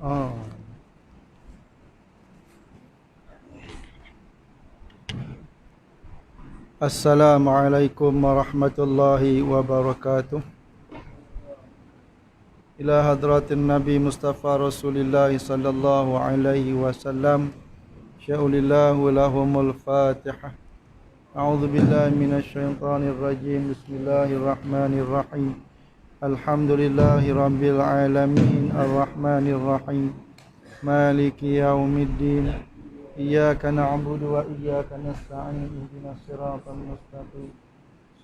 Oh. Assalamualaikum warahmatullahi wabarakatuh. Ila hadratin Nabi Mustafa Rasulillah sallallahu alaihi wasallam. Sya'ulillahu lahumul Fatihah. A'udzu billahi minasy syaithanir rajim. Bismillahirrahmanirrahim. Alhamdulillahi rabbil alamin arrahmanir rahim. Maliki yaumiddin. Iyyaka na'budu wa iyyaka nasta'in. Ihdinas siratal mustaqim.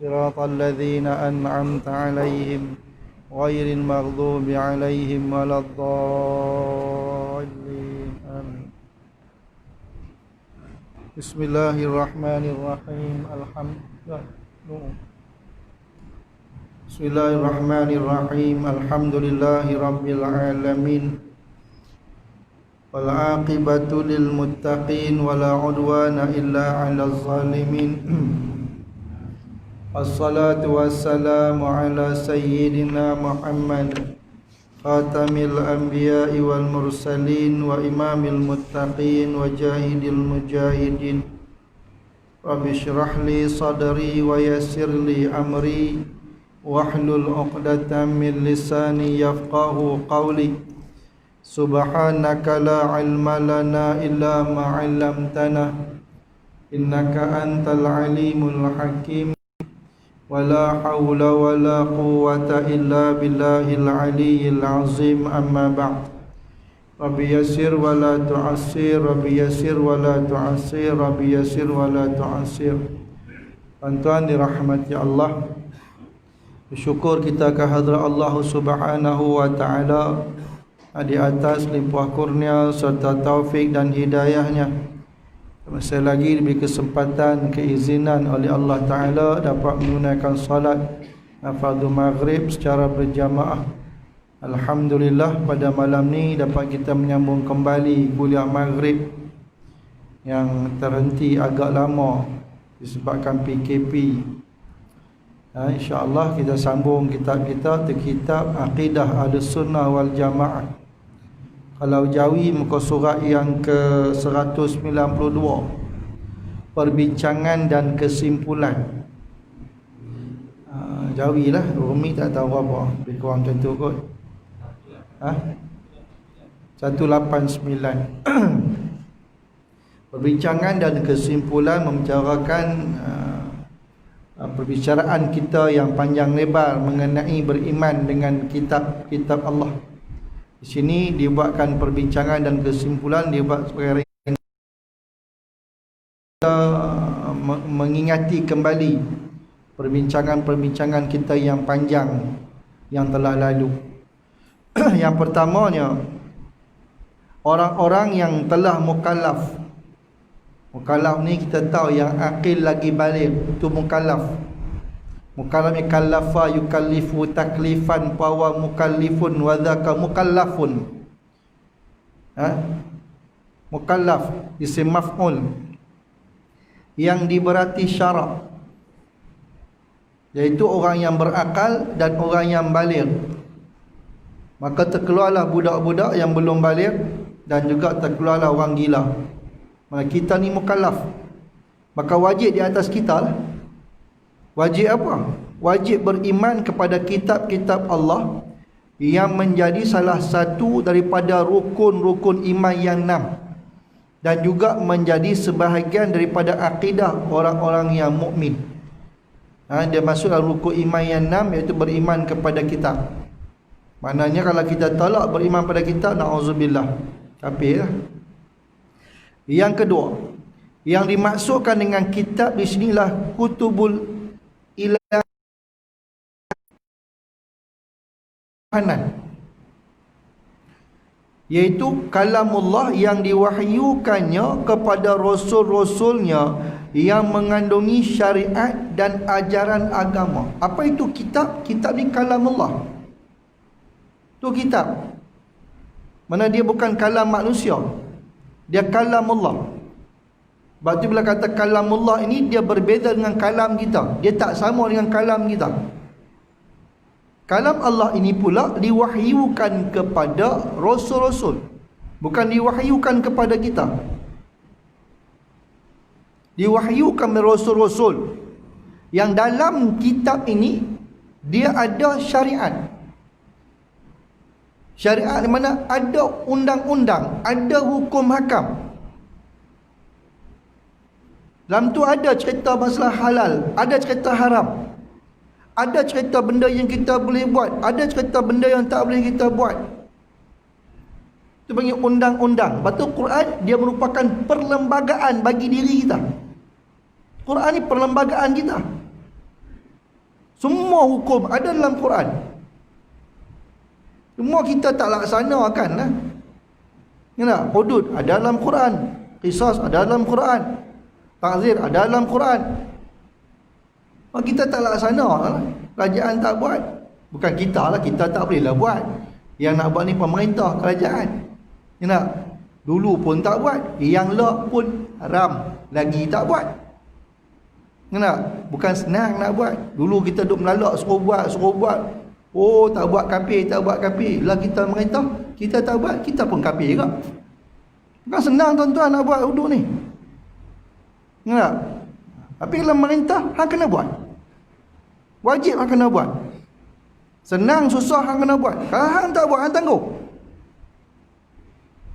Siratal ladzina an'amta 'alaihim ghairil maghdubi 'alaihim waladdallin. Amin. Bismillahirrahmanirrahim. Bismillahirrahmanirrahim. Alhamdulillahi rabbil alamin. Wal 'aqibatu lil muttaqin wala 'udwana illa 'alal zalimin. Assalatu wassalamu ala sayyidina Muhammad khatamil anbiya'i wal mursalin wa imamil muttaqin wa jahidil mujahidin. Rabbi shrah li sadri wa yassir li amri wahlul 'uqdatam min lisani yafqahu qawli. Subhanaka la ilma lana illa ma 'allamtana innaka antal alimul hakim. Wala hawla wala quwwata illa billahil aliyyil azim. Amma ba'd. Rabbi yassir wa la tu'assir, Rabbi yassir wa la tu'assir, Rabbi yassir wa la tu'assir. Tuan-tuan dirahmati Allah, bersyukur kita ke hadrat Allah Subhanahu wa taala di atas limpah kurnia serta taufik dan hidayahnya. Masih lagi diberi kesempatan, keizinan oleh Allah Ta'ala dapat menunaikan salat fardu maghrib secara berjamaah. Alhamdulillah, pada malam ni dapat kita menyambung kembali kuliah maghrib yang terhenti agak lama disebabkan PKP. InsyaAllah kita sambung kitab kita, kitab Aqidah Ahlussunnah wal Jamaah. Kalau Jawi muka surat yang ke-192, perbincangan dan kesimpulan. Jawi lah, Rumi tak tahu apa, lebih kurang macam tu kot. 189. Perbincangan dan kesimpulan membicarakan perbicaraan kita yang panjang lebar mengenai beriman dengan kitab-kitab Allah. Di sini dibuatkan perbincangan dan kesimpulan, dibuat sebagai kita mengingati kembali perbincangan-perbincangan kita yang panjang yang telah lalu. Yang pertamanya, orang-orang yang telah mukallaf. Mukallaf ni kita tahu yang akil lagi baligh, itu mukallaf. Mukallaf ni kallafa yukallifu taklifan wa mukallifun wa dzaka mukallafun. Mukallaf isim maf'ul yang diberati syarak, iaitu orang yang berakal dan orang yang baligh. Maka terkeluarlah budak-budak yang belum baligh dan juga terkeluarlah orang gila. Maka kita ni mukallaf, maka wajib di atas kita lah. Wajib apa? Wajib beriman kepada kitab-kitab Allah yang menjadi salah satu daripada rukun-rukun iman yang 6, dan juga menjadi sebahagian daripada akidah orang-orang yang mukmin. Dia masuk dalam rukun iman yang 6, iaitu beriman kepada kitab. Maknanya kalau kita tolak beriman pada kitab, na'udzubillah, kafir lah. Yang kedua, yang dimaksudkan dengan kitab di sinilah kutubul ilahanan, iaitu kalamullah yang diwahyukannya kepada rasul-rasulnya yang mengandungi syariat dan ajaran agama. Apa itu kitab? Kitab ni kalamullah. Itu kitab. Mana dia bukan kalam manusia, dia kalamullah. Sebab tu bila kata kalamullah ini, dia berbeza dengan kalam kita. Dia tak sama dengan kalam kita. Kalam Allah ini pula diwahyukan kepada rasul-rasul, bukan diwahyukan kepada kita. Diwahyukan kepada rasul-rasul yang dalam kitab ini dia ada syariat. Syariat di mana ada undang-undang, ada hukum hakam. Dalam tu ada cerita masalah halal, ada cerita haram. Ada cerita benda yang kita boleh buat, ada cerita benda yang tak boleh kita buat. Itu panggil undang-undang. Lepas tu Quran dia merupakan perlembagaan bagi diri kita. Quran ni perlembagaan kita. Semua hukum ada dalam Quran. Semua kita tak laksanakan lah. Kenapa? Hudud ada dalam Quran, qisas ada dalam Quran, ta'zir ada dalam Quran. Kita tak laksana lah. Kerajaan tak buat. Bukan kita lah, kita tak boleh lah buat. Yang nak buat ni pemerintah, kerajaan. Kenapa? Dulu pun tak buat, yang lah pun haram, lagi tak buat. Kenapa? Bukan senang nak buat. Dulu kita duduk melalak, suruh buat. Oh, tak buat kafir, tak buat kafir. Lah kita merintah, kita tak buat, kita pun kafir juga. Bukan senang tuan-tuan nak buat hudud ni. Kenapa? Tapi kalau merintah, hang kena buat. Wajib hang kena buat. Senang, susah hang kena buat. Kalau hang tak buat, hang tangguh.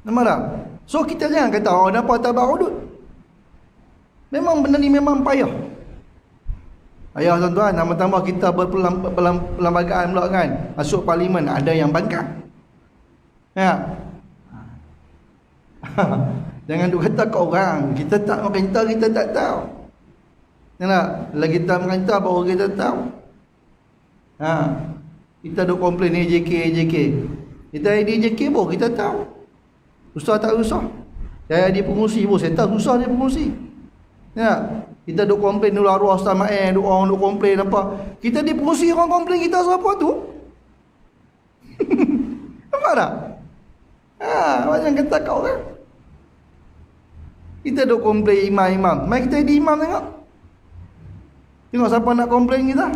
Nampak tak? So kita jangan kata, oh kenapa tak buat hudud. Memang benda ni memang payah. Ayah tuan-tuan, tambah-tambah kita berperlembagaan pula kan. Masuk parlimen, ada yang bangkang. Ya. Jangan duk kata kat orang, kita tak merintah, kita tak tahu. Kenapa? Bila kita merintah baru kita tahu. Kita duk komplain AJK. Kita AJK baru kita tahu. Susah tak susah. Saya di pengurusi pun, saya tahu susah dia pengurusi. Kita duk komplain dulu arwah Ustaz-Ma'e, orang duk komplain apa. Kita di pengurusi orang komplain kita siapa tu? Nampak tak? Macam kata kat orang. Kita duk komplain imam-imam. Mari kita jadi imam tengok. Tengok siapa nak komplain kita.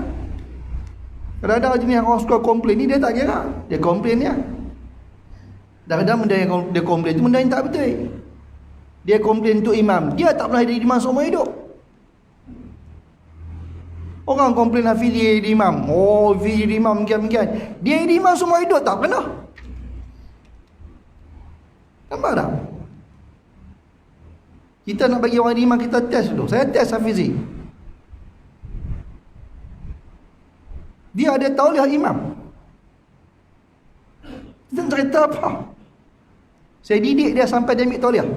Kalau ada jenis orang suka komplain ni, dia tak kira. Dia komplain dia. Kadang-kadang benda yang dia komplain tu benda yang tak betul. Dia komplain tu imam, dia tak pernah jadi imam seumur hidup. Orang komplain Hafizi jadi imam. Oh, Hafizi jadi imam mungkin. Dia jadi imam seumur hidup tak pernah. Nampak tak? Kita nak bagi orang jadi imam, kita test dulu. Saya test Hafizi. Dia ada tauliah imam. Kita nak cerita apa? Saya didik dia sampai dia ambil tauliah.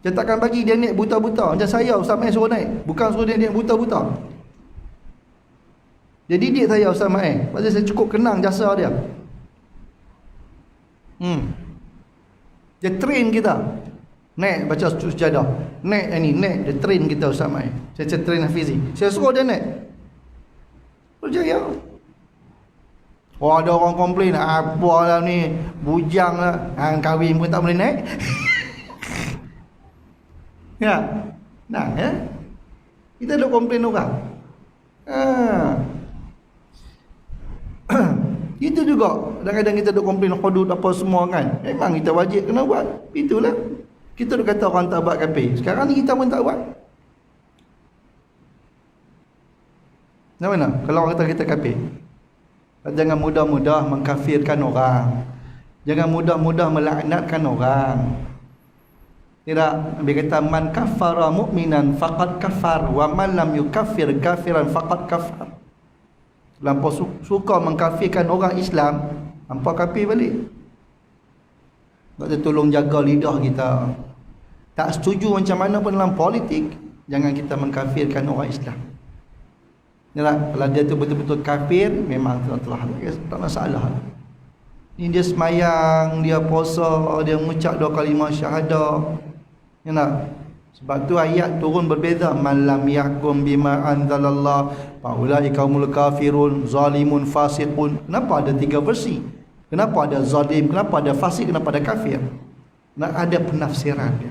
Dia takkan bagi dia naik buta-buta. Macam saya, Ustaz Ma'e suruh naik. Bukan suruh dia naik buta-buta. Dia didik saya, Ustaz Ma'e. Pasal saya cukup kenang jasa dia. Dia train kita. Naik baca sejadah. Naik ni, naik. Dia train kita, Ustaz Ma'e. Saya train Hafizi. Saya suruh dia naik. Berjaya. Oh, ada orang komplain, apa lah ni, bujang lah. Hang kahwin pun tak boleh naik. Ya. Nah, ya. Kita duk komplain orang. Itu juga. Kadang-kadang kita duk komplain hudud apa semua kan. Memang kita wajib kena buat. Itulah. Kita duk kata orang tak buat kafir. Sekarang ni kita pun tak buat. Mana? Kalau orang kata kita kafir. Jangan mudah-mudah mengkafirkan orang. Jangan mudah-mudah melaknatkan orang. Tidak, Nabi kata man kafara mu'minan faqad kafar wa man lam yukaffir kafiran faqad kafar. Lampau suka mengkafirkan orang Islam, hampa kafir balik. Kita tolong jaga lidah kita. Tak setuju macam mana pun dalam politik, jangan kita mengkafirkan orang Islam. Kalau dia tu betul-betul kafir, memang telah tak masalah. Ni dia semayang, dia puasa, dia mengucap 2 kalimah syahadah. Sebab tu ayat turun berbeza. Man lam yahkum bima anzalallah fa ulaika humul kafirun zalimun fasiqun. Kenapa ada 3 versi? Kenapa ada zalim, kenapa ada fasik, kenapa ada kafir? Nak ada penafsiran dia.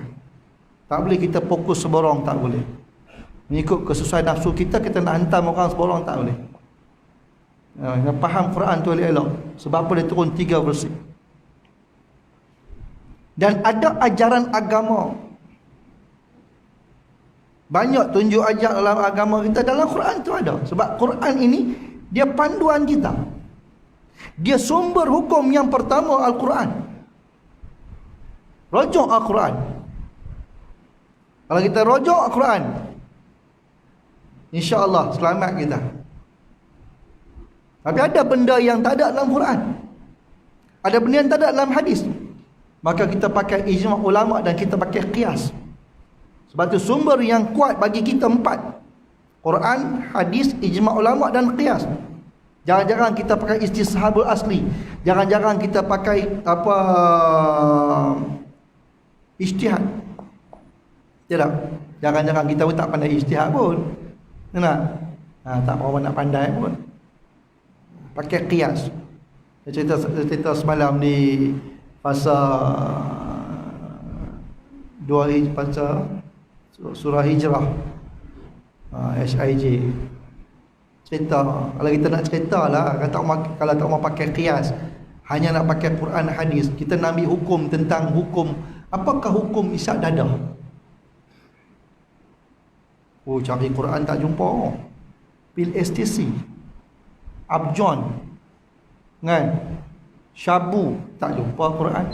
Tak boleh kita fokus seborang, tak boleh. Mengikut kesesuaian nafsu kita, kita nak hantam orang seborang, tak boleh. Yang faham Quran tu elok. Sebab apa dia turun 3 versi. Dan ada ajaran agama. Banyak tunjuk ajar dalam agama kita, dalam Quran tu ada. Sebab Quran ini dia panduan kita. Dia sumber hukum yang pertama Al-Quran. Rujuk Al-Quran. Kalau kita rujuk Al-Quran, insya-Allah selamat kita. Tapi ada benda yang tak ada dalam Quran, ada benda yang tak ada dalam hadis, maka kita pakai ijma' ulama' dan kita pakai qiyas. Sebab tu sumber yang kuat bagi kita 4: Quran, hadis, ijma' ulama' dan qiyas. Jangan-jangan kita pakai istishabul asli. Jangan-jangan kita pakai ijtihad. Tidak. Jangan-jangan kita pun tak pandai ijtihad pun. Nak? Tak apa nak pandai pun. Pakai qiyas. Cerita semalam di pasal surah Hijrah, HIJ. Cerita, kalau kita nak cerita lah, kalau tak mau pakai qiyas, hanya nak pakai Quran hadis, kita nak ambil hukum tentang hukum. Apakah hukum isyak dadah? Cari Quran tak jumpa. Pil STC, Abjon, kan, Syabu, tak jumpa Quran.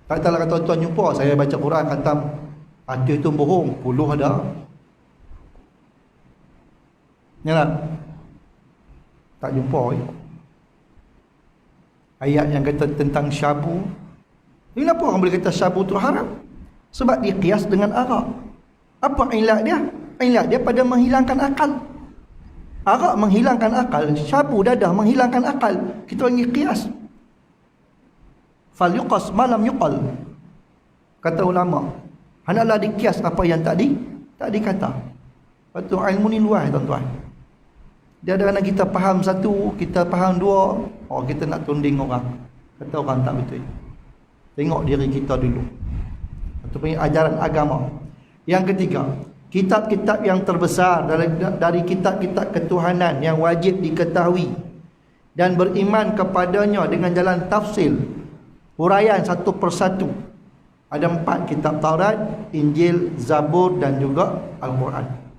Katalah kata tuan jumpa, saya baca Quran khatam, hati itu bohong, puluh ada. Ya tak? Tak jumpa. Ayat yang kata tentang syabu. Kenapa orang boleh kata syabu tu haram? Sebab dia qiyas dengan arak. Apa ilat dia? Ilat dia pada menghilangkan akal. Arak menghilangkan akal, syabu dadah menghilangkan akal. Kita panggil qiyas. Fal yuqas malam yuqal. Kata ulama, hendaklah dikias apa yang tak dikata. Betul, ilmu ni luas tuan-tuan. Dia ada kadang kita faham satu, kita faham dua, kita nak tunding orang. Kata orang tak betul. Tengok diri kita dulu. Itu panggil ajaran agama. Yang ketiga, kitab-kitab yang terbesar dari kitab-kitab ketuhanan yang wajib diketahui dan beriman kepadanya dengan jalan tafsir, huraian satu persatu. Ada 4 kitab: Taurat, Injil, Zabur dan juga Al-Quran.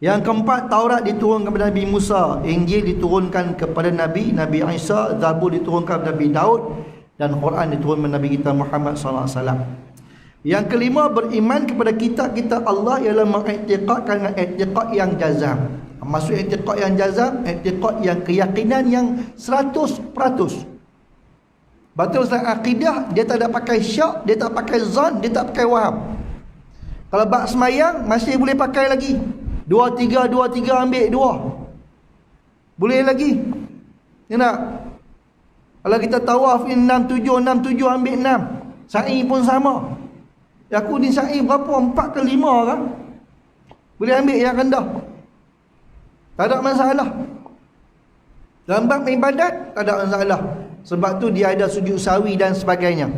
Yang keempat, Taurat diturunkan kepada Nabi Musa, Injil diturunkan kepada Nabi Isa, Zabur diturunkan kepada Nabi Daud, dan Quran diturunkan kepada Nabi kita Muhammad SAW. Yang kelima, beriman kepada kitab-kitab Allah ialah mengiktikadkan dengan iktikad yang jazam. Maksud iktikad yang jazam, iktikad yang keyakinan yang 100%. Betul Ustaz, akidah dia tak ada pakai syak, dia tak pakai zon, dia tak pakai waham. Kalau bab semayang masih boleh pakai lagi. 2-3 ambil 2. Boleh lagi. Ya tak? Kalau kita tawaf 6-7 ambil 6. Sa'i pun sama. Aku ni sa'i berapa? 4 ke 5 kan? Boleh ambil yang rendah. Tak ada masalah. Dalam bab ibadat tak ada masalah. Sebab tu dia ada sujud sawi dan sebagainya.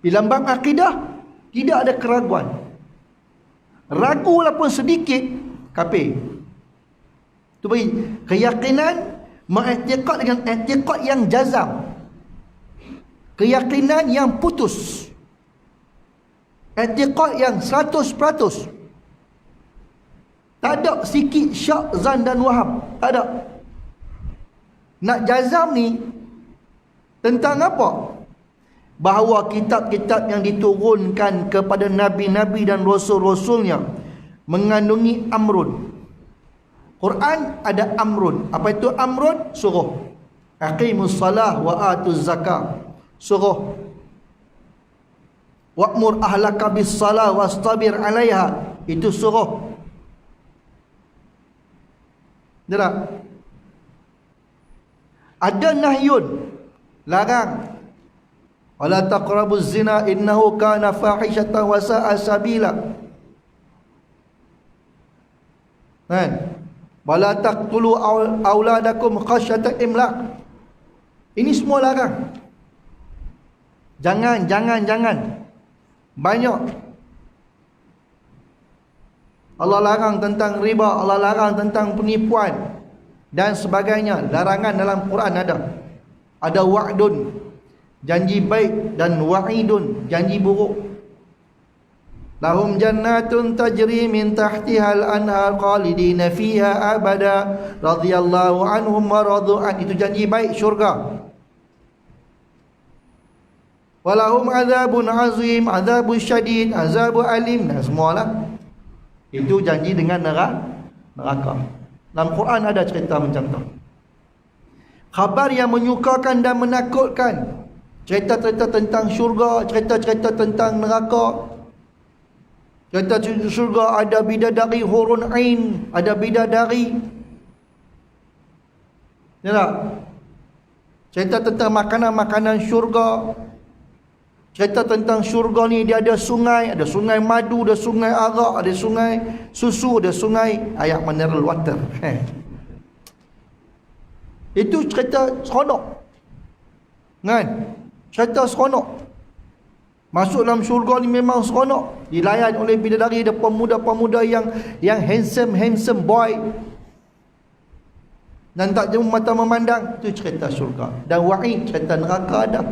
Dalam bab akidah tidak ada keraguan. Ragu walaupun sedikit, kafir. Tu bagi keyakinan, mengiktikad dengan iktikad yang jazam. Keyakinan yang putus. Iktikad yang 100%. Tak ada sikit syak, zan dan waham. Tak ada. Nak jazam ni tentang apa? Bahawa kitab-kitab yang diturunkan kepada nabi-nabi dan rasul-rasulnya mengandungi amrun. Quran ada amrun. Apa itu amrun? Suruh. Aqimus salah wa atuz zakah. Suruh. Wa'mur ahlaka bis salah wastabir 'alaiha. Itu suruh. Tak? Ada nahyun, larang. Wala taqrabuz zina innahu kana fahishatan wa sa'a sabila. Kan? Wala taqtulu auladakum khasyata imlaq. Ini semua larang. Jangan. Banyak. Allah larang tentang riba, Allah larang tentang penipuan. dan sebagainya. Larangan dalam Quran ada. Ada wa'dun, janji baik, dan wa'idun, janji buruk. Lahum jannatun tajri min tahtihal anhar khalidina fiha abada radhiyallahu anhum wa radu an. Itu janji baik, syurga. Walahum azabun azim, azabun syadid, azabun alim. Nah, semualah itu janji dengan neraka. Dalam Quran ada cerita macam tu. Khabar yang menyukakan dan menakutkan. Cerita-cerita tentang syurga, cerita-cerita tentang neraka. Cerita syurga ada bidadari hurun ain, ada bidadari. Ya tak? Cerita tentang makanan-makanan syurga. Cerita tentang syurga ni dia ada sungai madu, ada sungai arak, ada sungai susu, ada sungai air mineral water. Itu cerita seronok. Kan? Cerita seronok. Masuk dalam syurga ni memang seronok. Dilayan oleh bidadari, ada pemuda-pemuda yang handsome boy. Dan tak jemu mata memandang. Itu cerita syurga. Dan wa'id, cerita neraka ada.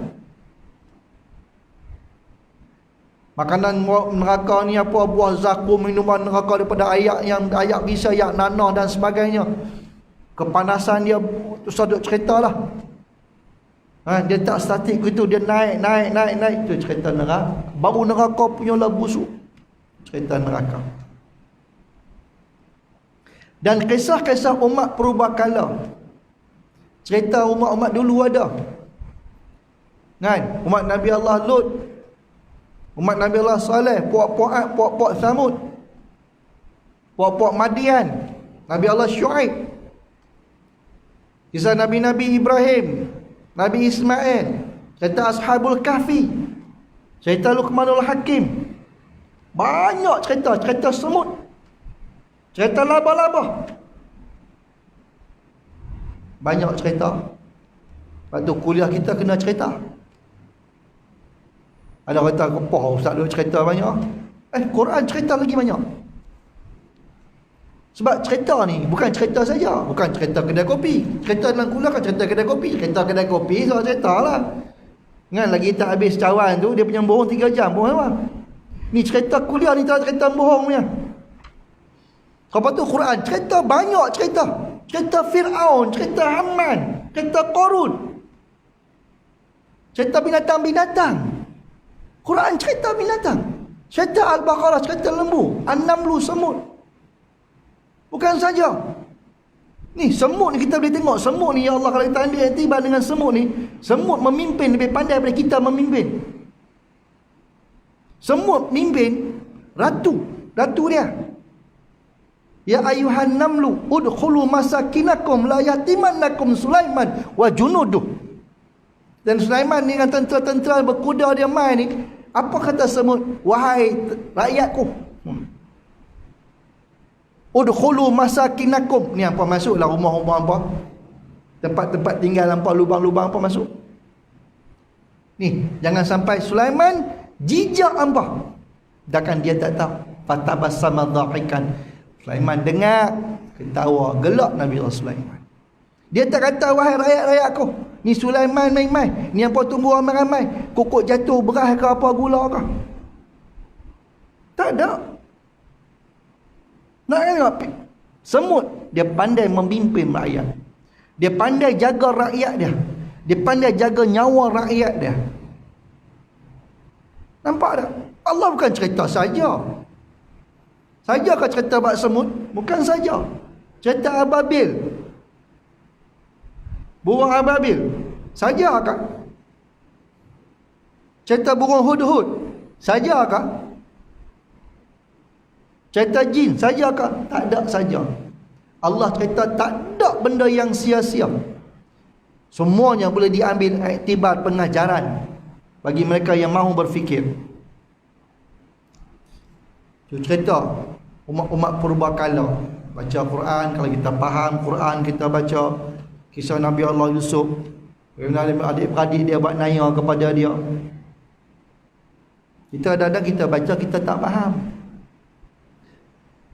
Makanan neraka ni apa? Buah zakum, minuman neraka daripada ayak bisa, ayak nanah dan sebagainya. Kepanasan dia terus ada cerita lah. Dia tak statik begitu, dia naik. Itu cerita neraka. Baru neraka punya lah busuk. Cerita neraka. Dan kisah-kisah umat perubahan. Cerita umat-umat dulu ada. Kan? Umat Nabi Allah Lut, umat Nabi Allah Saleh, puak-puak Ad, puak-puak Samud, puak-puak Madian, Nabi Allah Syuaib. Kisah Nabi-Nabi Ibrahim, Nabi Ismail, cerita Ashabul Kahfi, cerita Luqmanul Hakim. Banyak cerita semut, cerita laba-laba. Banyak cerita. Lepas tu kuliah kita kena cerita. Ada kata, apa Ustaz duk cerita banyak? Quran cerita lagi banyak. Sebab cerita ni bukan cerita saja. Bukan cerita kedai kopi. Cerita dalam kuliah kan cerita kedai kopi. Cerita kedai kopi soal cerita lah. Kan lagi tak habis cawan tu, dia punya bohong 3 jam. Bohong apa? Ni cerita kuliah ni tak cerita bohong punya. Lepas tu Quran cerita banyak cerita. Cerita Fir'aun, cerita Haman, cerita Qarun. Cerita binatang-binatang. Quran cerita binatang. Cerita Al-Baqarah, cerita lembu, An-Namlu, semut. Bukan saja. Ni semut ni kita boleh tengok. Semut ni, ya Allah, kalau kita ambil iktibar dengan semut ni, semut memimpin lebih pandai daripada kita memimpin. Semut mimpin ratu dia. Ya ayuhan namlu udkhulu masakinakum la yatimannakum Sulaiman wa junuduh. Dan Sulaiman ni dengan tentera-tentera berkuda dia main ni, apa kata semut? Wahai rakyatku, udkhulu masakinakum. Ni apa masuklah rumah-rumah apa? Tempat-tempat tinggal apa, lubang-lubang apa masuk. Ni jangan sampai Sulaiman jijak apa. Takkan dia tak tahu. Fatabassama dhahikan. Sulaiman dengar, ketawa, gelak Nabi Allah Sulaiman. Dia tak kata, wahai rakyat-rakyatku, ni Sulaiman main-main, ni apa tumbuh ramai-ramai, kokok jatuh beras ke apa, gula ke. Tak ada. Nak tengok semut, dia pandai memimpin rakyat. Dia pandai jaga rakyat dia. Dia pandai jaga nyawa rakyat dia. Nampak tak? Allah bukan cerita saja. Sajakah cerita bab semut? Bukan saja. Cerita Ababil, burung Ababil, sajakah? Cerita burung Hudhud, sajakah? Cerita jin, sajakah? Tak ada saja. Allah cerita tak ada benda yang sia-sia. Semuanya boleh diambil iktibar pengajaran bagi mereka yang mahu berfikir. Cerita umat purbakala, baca Quran, kalau kita faham Quran, kita baca kisah Nabi Allah Yusuf, bagaimana adik-beradik dia buat naya kepada dia. Kita kadang-kadang kita baca, kita tak faham.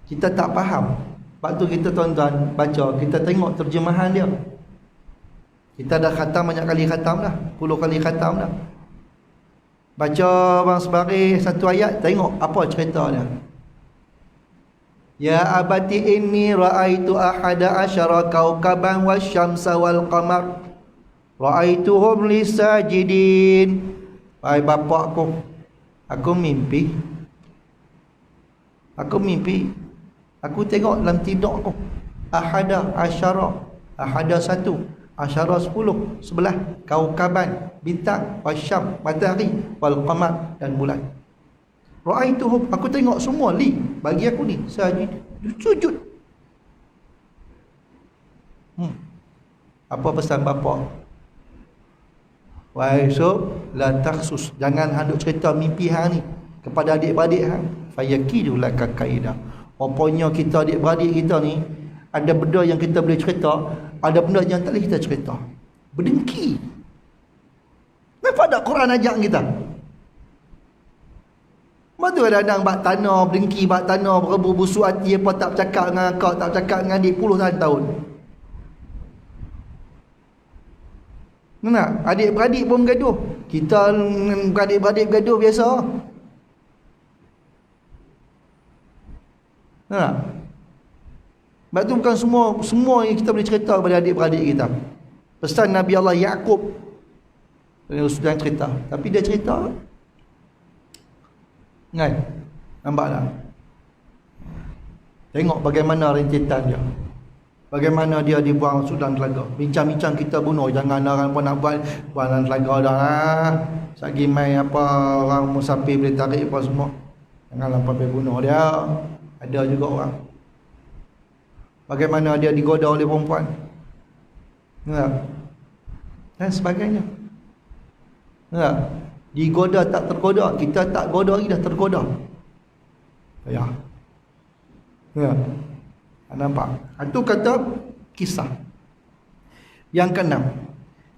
Kita tak faham. Sebab tu kita tuan-tuan baca, kita tengok terjemahan dia. Kita dah khatam banyak kali khatam dah, 10 kali khatam dah. Baca bang sebaris satu ayat, tengok apa cerita dia. Ya abati inni ra'aitu ahada asyara kawkaban wasyamsa wal qamar ra'aituhum li sajidin. Wahai bapa aku mimpi. Aku tengok dalam tidur aku. Ahada satu, asyara 10, 11, kaukaban, bintang, wasyam, matahari, wal qamar, dan bulan. Ra'aituhum, aku tengok semua li bagi aku ni sajid, sujud. Apa pesan bapa? Wahai la takhsus, jangan handuk cerita mimpi hang ni kepada adik-beradik hang. Fayakidu laka kaidah. Rupanya kita adik-beradik kita ni ada benda yang kita boleh cerita, ada benda yang tak boleh kita cerita. Berdengki. Kenapa ada Quran ajak kita? Betul kadang-kadang bak tanah, berdengki bak tanah, berebut busuk hati apa tak bercakap dengan kau, tak bercakap dengan adik puluhan tahun. Nak adik-beradik pun bergaduh. Kita adik-beradik bergaduh biasa. Nak. Sebab tu bukan semua yang kita boleh cerita kepada adik-beradik kita. Pesan Nabi Allah Yaqub sedang cerita, tapi dia cerita. Kan? Nampak tak? Tengok bagaimana rentetan dia. Bagaimana dia dibuang masuk dalam telaga. Bincang-bincang kita bunuh. Jangan orang pun nak buat dalam telaga dah lah. Sagi mai apa orang musafir boleh tarik apa semua. Jangan sampai bunuh dia. Ada juga orang. Bagaimana dia digoda oleh perempuan. Dan sebagainya. Digoda tak tergoda. Kita tak goda lagi dah tergoda. Ya. Nampak? Itu kata kisah. Yang keenam,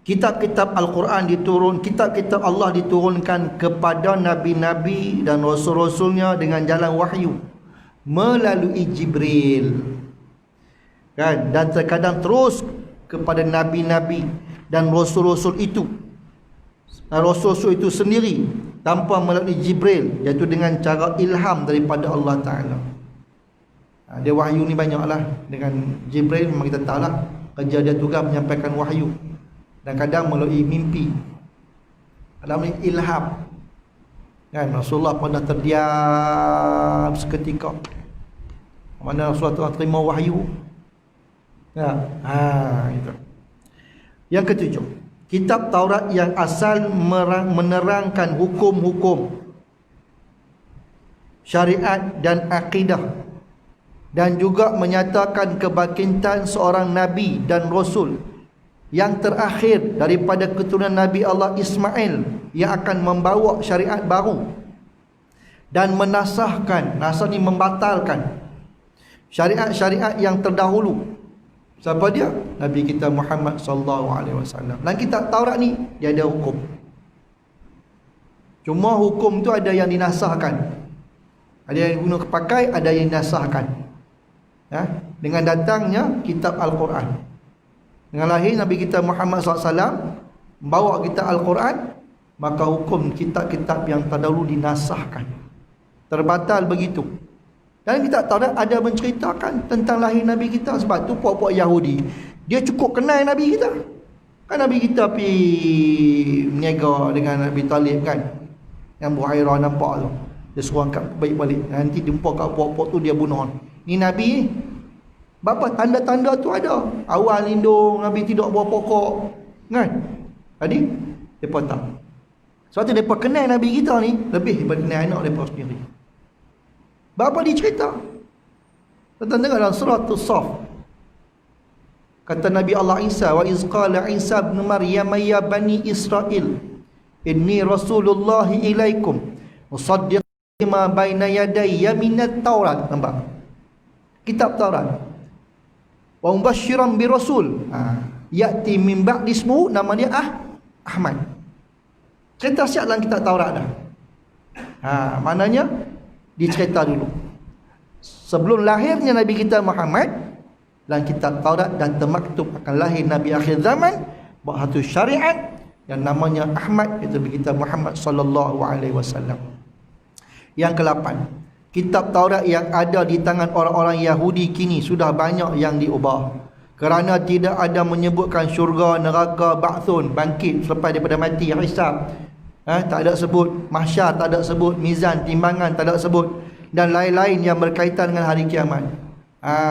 kitab-kitab Al-Quran kitab-kitab Allah diturunkan kepada nabi-nabi dan rasul-rasulnya dengan jalan wahyu melalui Jibril. Kan? Dan terkadang terus kepada nabi-nabi dan rasul-rasul itu. Rasul-rasul itu sendiri tanpa melalui Jibril, iaitu dengan cara ilham daripada Allah Ta'ala. Dia wahyu ni banyaklah. Dengan Jibril memang kita tahu lah kerja dia tugas menyampaikan wahyu, dan kadang melalui mimpi, kadang melalui ilham. Kan Rasulullah pernah terdiam seketika, mana Rasulullah terima wahyu. Itu. Yang ketujuh, kitab Taurat yang asal menerangkan hukum-hukum syariat dan akidah, dan juga menyatakan kebangkitan seorang nabi dan rasul yang terakhir daripada keturunan Nabi Allah Ismail yang akan membawa syariat baru dan menasahkan, nasah ni membatalkan syariat-syariat yang terdahulu. Siapa dia? Nabi kita Muhammad sallallahu alaihi wasallam. Dalam kitab Taurat ni dia ada hukum. Cuma hukum tu ada yang dinasahkan, ada yang guna kepakai, ada yang dinasahkan. Dengan datangnya kitab Al-Quran, dengan lahir Nabi kita Muhammad SAW membawa kitab Al-Quran, maka hukum kitab-kitab yang terdahulu dinasahkan, terbatal begitu. Dan kita tahu ada menceritakan tentang lahir Nabi kita. Sebab tu puak-puak Yahudi dia cukup kenal Nabi kita. Kan Nabi kita pergi meniaga dengan Nabi Talib kan, yang Buhairah nampak tu, dia suruh angkat balik-balik. Nanti jumpa kat puak-puak tu dia bunuh. Ni Nabi ni. Bapa tanda-tanda tu ada. Awal lindung, Nabi tidak buah pokok. Kan? Tadi depa tak. Sebab tu depa kenal Nabi kita ni lebih daripada kenal anak depa sendiri. Bapa dicerita. Tentang dengar dalam surah As-Saff. Kata Nabi Allah Isa, wa iz qala Isa ibn Maryam ya bani Israel, inni Rasulullah ilaikum musaddiqan lima baina yadayya minat Taurat. Nampak? Kitab Taurat. Wa mubasysyiran bi rasul. Ya'ti min ba'di ismuhu, nama dia Ahmad. Cerita siap dalam kitab Taurat dah. Maknanya dicerita dulu. Sebelum lahirnya Nabi kita Muhammad, dalam kitab Taurat dan termaktub akan lahir Nabi akhir zaman, bahawa satu syariat yang namanya Ahmad, itu Nabi kita Muhammad sallallahu alaihi wasallam. Yang ke-8, kitab Taurat yang ada di tangan orang-orang Yahudi kini sudah banyak yang diubah, kerana tidak ada menyebutkan syurga, neraka, ba'thun, bangkit selepas daripada mati, hisab. Tak ada sebut mahsyar, tak ada sebut mizan, timbangan, tak ada sebut, dan lain-lain yang berkaitan dengan hari kiamat.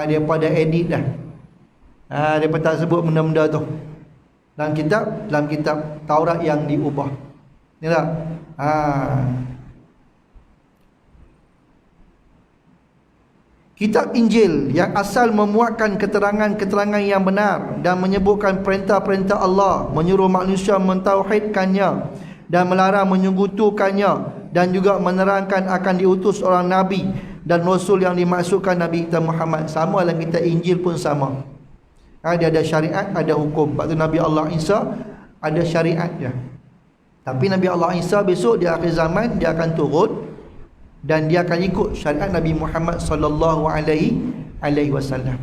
Dia pada edit dah. Dia tak sebut benda-benda tu dalam kitab Taurat yang diubah. Ni tak? Kitab Injil yang asal memuatkan keterangan-keterangan yang benar dan menyebutkan perintah-perintah Allah, menyuruh manusia mentauhidkannya dan melarang menyekutukannya, dan juga menerangkan akan diutus orang nabi dan rasul yang dimaksudkan Nabi kita Muhammad. Sama dalam kitab Injil pun sama. Dia ada syariat, ada hukum. Sebab tu Nabi Allah Isa ada syariat dia. Tapi Nabi Allah Isa besok di akhir zaman dia akan turun dan dia akan ikut syariat Nabi Muhammad sallallahu alaihi wasallam.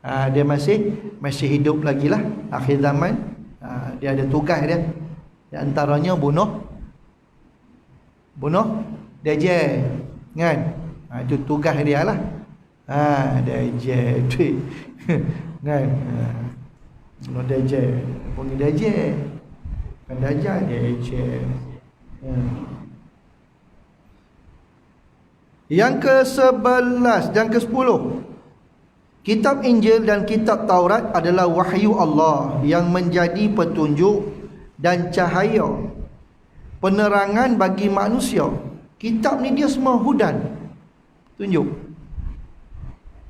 Dia masih hidup lagi lah akhir zaman. Dia ada tugas dia. Di antaranya bunuh Dajjal, kan? Itu tugas dia lah. Dajjal tu kan? Bunuh Dajjal, panggil Dajjal, kan Dajjal, Dajjal. Yang ke-11 dan ke-10, kitab Injil dan kitab Taurat adalah wahyu Allah yang menjadi petunjuk dan cahaya, penerangan bagi manusia. Kitab ni dia semua hudan, tunjuk.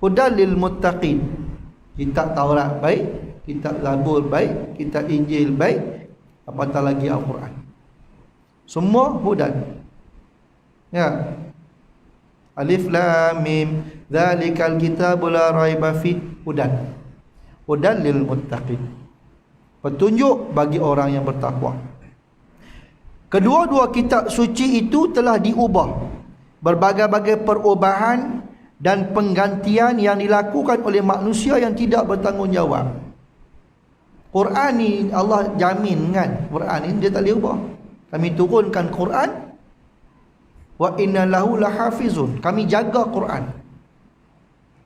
Hudan lil muttaqin. Kitab Taurat baik, kitab Zabur baik, kitab Injil baik, apatah lagi Al-Quran. Semua hudan. Ya. Alif Lam Mim, dzalikal kitabul la raiba fi, hudan. Hudan lil muttaqin. Petunjuk bagi orang yang bertakwa. Kedua-dua kitab suci itu telah diubah. Berbagai-bagai perubahan dan penggantian yang dilakukan oleh manusia yang tidak bertanggungjawab. Quran ni Allah jamin kan, Quran ni dia tak boleh ubah. Kami turunkan Quran, wa inna lahu lahafizun, kami jaga Quran.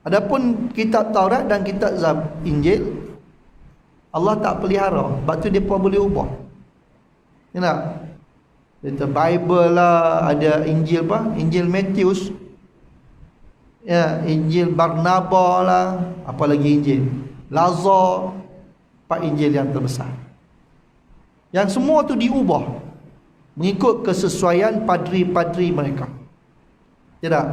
Adapun kitab Taurat dan kitab Injil, Allah tak pelihara, sebab tu dia pun boleh ubah. Ya tak? Ada Bible lah, ada Injil apa? Injil Matius, ya, Injil Barnabas lah, apa lagi Injil Lazar, 4 Injil yang terbesar. Yang semua tu diubah mengikut kesesuaian padri-padri mereka. Ya tak?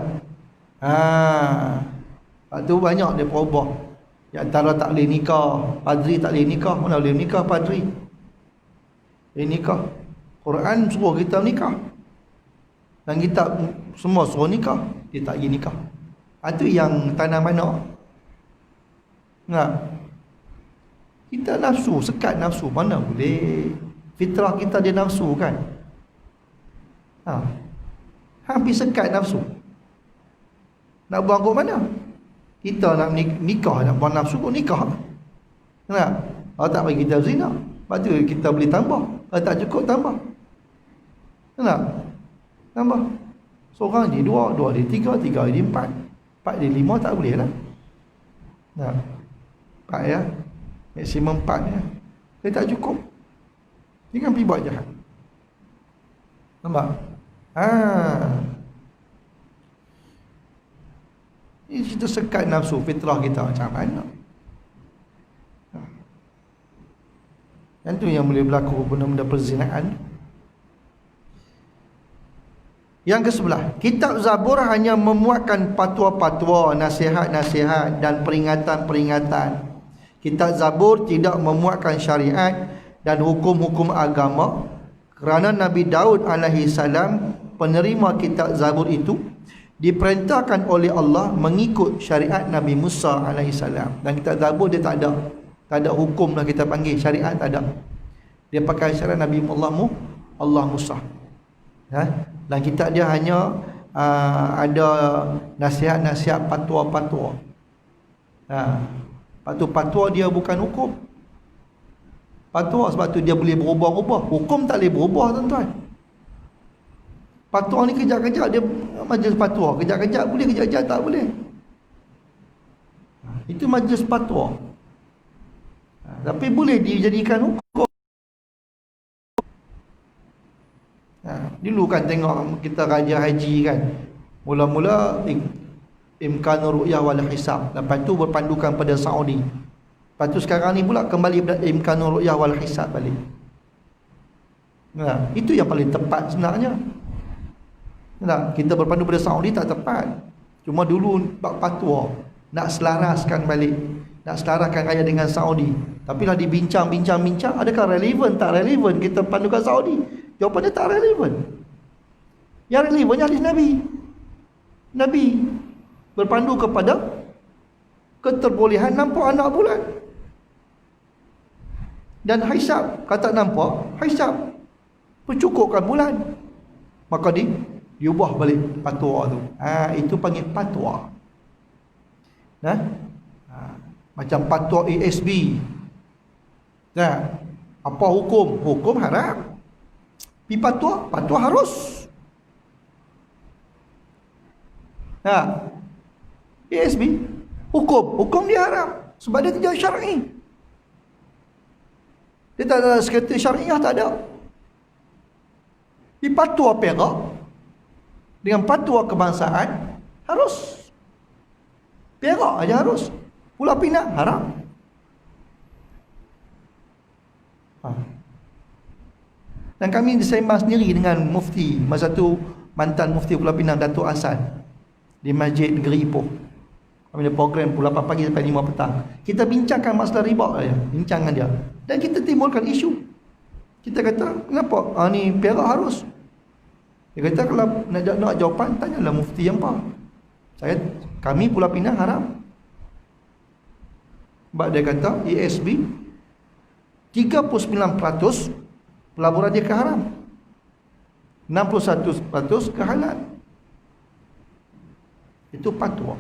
Sebab tu banyak dia berubah. Yang antara tak boleh nikah, padri tak boleh nikah. Mana boleh nikah padri? Dia nikah. Quran suruh kita nikah, dan kitab semua suruh nikah, dia tak pergi nikah. Itu yang tanah mana? Enggak. Kita nafsu, sekat nafsu, mana boleh. Fitrah kita dia nafsu kan. Hampir sekat nafsu. Nak buang ke mana? Kita nak nikah, nak buang nafsu pun nikah. Kenapa? Allah tak bagi kita zina. Lepas tu kita boleh tambah. Kalau tak cukup tambah. Kenapa? Tambah. Seorang je 2, 2 dia 3, 3 dia 4, 4 dia 5, tak boleh lah. Nah, 4 ya. Maksimum 4 ya. Dia tak cukup. Dia kan pergi buat jahat. Nampak? Ini kita sekat nafsu, fitrah kita macam mana. Yang tu yang boleh berlaku benda-benda perzinaan. Yang ke-11, kitab Zabur hanya memuatkan fatwa-fatwa, nasihat-nasihat dan peringatan-peringatan. Kitab Zabur tidak memuatkan syariat dan hukum-hukum agama, kerana Nabi Daud alaihi salam, penerima kitab Zabur itu, diperintahkan oleh Allah mengikut syariat Nabi Musa alaihi salam. Dan kitab Zabur dia tak ada hukum lah kita panggil, syariat tak ada. Dia pakai syariat Nabi Allah Musa. Dan kitab dia hanya ada nasihat-nasihat patwa-patwa. Patwa dia bukan hukum. Patwa sebab tu dia boleh berubah-ubah. Hukum tak boleh berubah, tuan-tuan. Patwa ni kejap-kejap dia majlis patwa, kejap-kejap boleh, kejap-kejap tak boleh. Itu majlis patwa. Tapi boleh dijadikan hukum. Dulu kan tengok kita raja haji kan, mula-mula imkanur ru'yah wal hisab, lepas tu berpandukan pada Saudi. Lepas tu sekarang ni pula kembali pada imkanur ru'yah wal hisab balik. Itu yang paling tepat sebenarnya. Kita berpandu pada Saudi tak tepat. Cuma dulu bab fatwa nak selaraskan balik, nak selaraskan rakyat dengan Saudi. Tapi lah dibincang-bincang, adakah relevan tak relevan kita pandukan Saudi? Jawapannya tak relevan. Yang relevannya hadis Nabi berpandu kepada keterbolehan nampak anak bulan. Dan hisab, kata nampak, hisab mencukupkan bulan. Maka diubah balik fatwa tu. Itu panggil fatwa. Macam fatwa ASB. Apa hukum? Hukum haram. Fatwa harus. ASB hukum dia haram sebab dia tidak syar'i. Dia tak ada sekretari syariah, tak ada. Di fatwa Perak dengan fatwa kebangsaan harus. Perak aja harus. Pulau Pinang haram. Dan kami disembang sendiri dengan mufti, masa tu mantan mufti Pulau Pinang, Datuk Hasan, di Masjid Negeri Ipoh. Kami ada program pukul 8 pagi sampai 5 petang. Kita bincangkan masalah riba saja, bincangkan dia. Dan kita timbulkan isu. Kita kata, kenapa? Ni Perak harus. Dia kata, kalau nak jawapan, tanyalah mufti yang apa. Kami Pulau Pinang haram. Sebab dia kata, ASB 39% pelaburan dia ke haram, 61% ke halal. Itu fatwa.